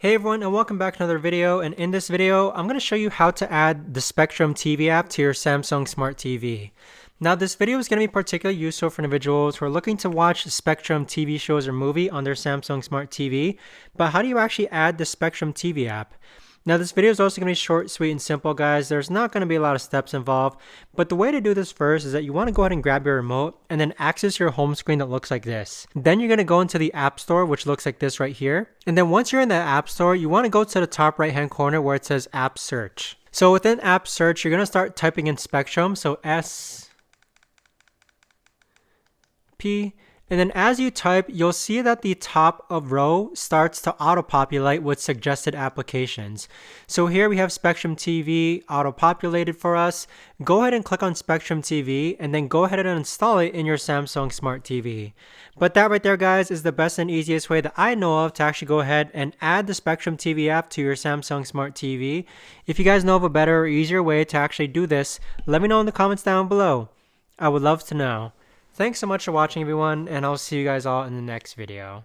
Hey everyone, and welcome back to another video. And in this video, I'm going to show you how to add the Spectrum TV app to your Samsung Smart TV. Now, this video is going to be particularly useful for individuals who are looking to watch Spectrum TV shows or movie on their Samsung Smart TV. But how do you actually add the Spectrum TV app? Now, this video is also going to be short, sweet, and simple, guys. There's not going to be a lot of steps involved, but the way to do this first is that you want to go ahead and grab your remote and then access your home screen that looks like this. Then you're going to go into the App Store, which looks like this right here. And then once you're in the App Store, you want to go to the top right-hand corner where it says App Search. So within App Search, you're going to start typing in Spectrum, so SP. And then as you type, you'll see that the top of row starts to auto-populate with suggested applications. So here we have Spectrum TV auto-populated for us. Go ahead and click on Spectrum TV and then go ahead and install it in your Samsung Smart TV. But that right there, guys, is the best and easiest way that I know of to actually go ahead and add the Spectrum TV app to your Samsung Smart TV. If you guys know of a better or easier way to actually do this, let me know in the comments down below. I would love to know. Thanks so much for watching, everyone, and I'll see you guys all in the next video.